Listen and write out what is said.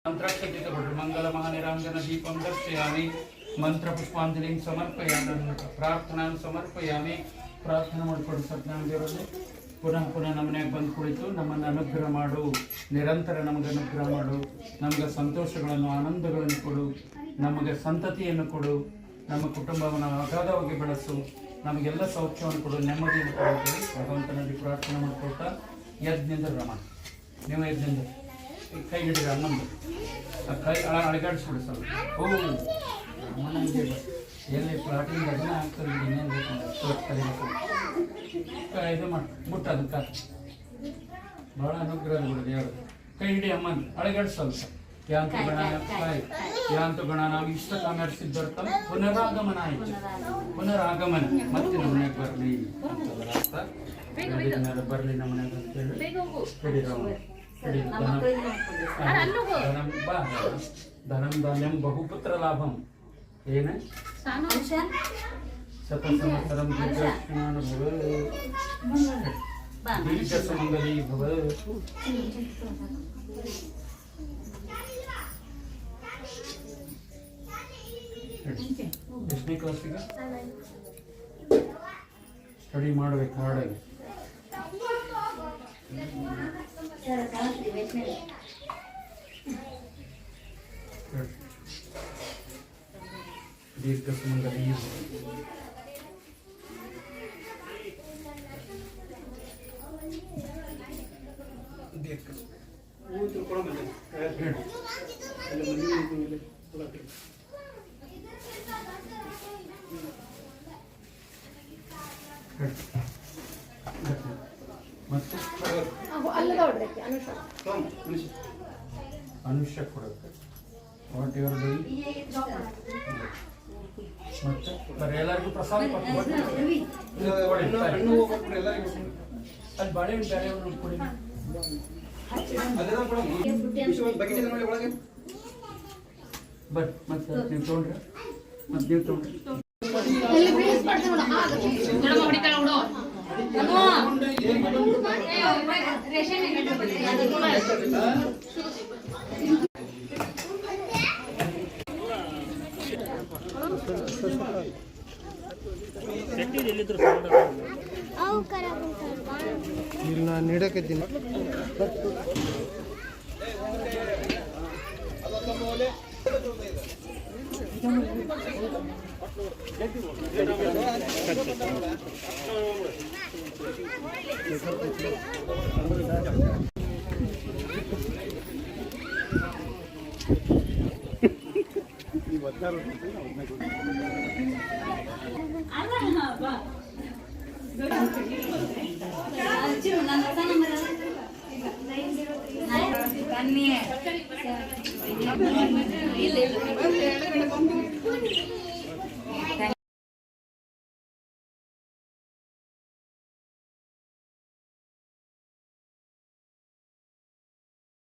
मंगल महानिरांजन दीपं दर्शयामि मंत्र पुष्पांजलिं समर्पयामि प्रार्थना समर्पयामि प्रार्थना ಮಾಡಿಕೊಂಡು ಸತ್ಯನಾರಾಯಣ ದೇವರಲ್ಲಿ ಪುನಃ ಪುನಃ ನಮ್ಮನೆಗೆ ಬಂದು ಕುಳಿತು ನಮ್ಮನ್ನು ಅನುಗ್ರಹ ಮಾಡು, ನಿರಂತರ ನಮಗೆ ಅನುಗ್ರಹ ಮಾಡು, ನಮಗೆ ಸಂತೋಷಗಳನ್ನು ಆನಂದಗಳನ್ನು ಕೊಡು, ನಮಗೆ ಸಂತತಿಯನ್ನು ಕೊಡು, ನಮ್ಮ ಕುಟುಂಬವನ್ನು ಅಗಾಧವಾಗಿ ಬೆಳೆಸು, ನಮಗೆಲ್ಲ ಸೌಖ್ಯವನ್ನು ಕೊಡು, ನೆಮ್ಮದಿಯನ್ನು ಕೊಡು. ಭಗವಂತನಲ್ಲಿ ಪ್ರಾರ್ಥನೆ ಮಾಡಿಕೊಳ್ತಾ ಯಜ್ಞದಿಂದ ರಮಣ ನೀವು ಯಜ್ಞದಿಂದ ಕೈ ಹಿಡಿದ ಹನ್ನೊಂದು ಕೈ ಅಳಗಾಡಿಸ್ಬಿಡಿ ಸ್ವಲ್ಪ. ಓ ಅಮ್ಮನಿಗೆ ಎಲ್ಲಿ ಪ್ಲಾಟಿಂಗ್ ಅದನ್ನ ಆಗ್ತದೆ, ಇನ್ನೇನು ಇದು ಮಾಡಿ ಮುಟ್ಟ ಅದಕ್ಕೆ ಭಾಳ ಅನುಗ್ರಹ ಬಿಡು ದೇವರು. ಕೈ ಹಿಡಿ ಅಮ್ಮನ ಅಳಗಾಡಿಸ್ ಸ್ವಲ್ಪ. ಯಾಂತು ಗಣ ನಾವು ಇಷ್ಟ ಕಾಮ್ಯಾಡಿಸಿದ್ದರ್ಥ ಪುನರಾಗಮನ ಆಯಿತು. ಪುನರಾಗಮನ ಮತ್ತೆ ನಮ್ಮ ಮನೆಗೆ ಬರಲಿ ಬರಲಿ ನಮ್ಮ ಮನೆಗೆ ಅಂತ ಹೇಳಿ ಧನಂ ಧಾನ್ಯಂ ಬಹುಪುತ್ರ ಲಾಭಂ ಏನ ಶತಸಂವತ್ಸರಂ ದೀರ್ಘಾಯುಷ್ಮಾನ್ ಭವ ದೀರ್ಘಸುಮಂಗಲಿ ಭವ. ಎಷ್ಟನೇ ಕ್ಲಾಸಿಗೆ ಸ್ಟಡಿ ಮಾಡಬೇಕು ಹಾಡಾಗಿ. ದೀರ್ಘ ಸುಮಂಗಲಿ ಮತ್ತೆ ಅನುಷ್ಯ ಕೊಡುತ್ತೆ ವಾಟ್ ಯುವರ್ ಡೂಯಿಂಗ್. ಮತ್ತೆ ಬರೀ ಎಲ್ಲರಿಗೂ ಪ್ರಸಾದ ಅಲ್ಲಿ ಬಾಳೆಹಣ್ಣು ಬೇರೆ ಕೊಡಿ. ಬಟ್ ಮತ್ತೆ ನೀವು ತೊಗೊಂಡ್ರೆ ಮತ್ತೆ ನೀವು ತೊಗೊಂಡ್ರೆ ಇಲ್ಲಿ ನಾನು ನೀಡಕತ್ತೀನಿ. ಬನ್ನಿ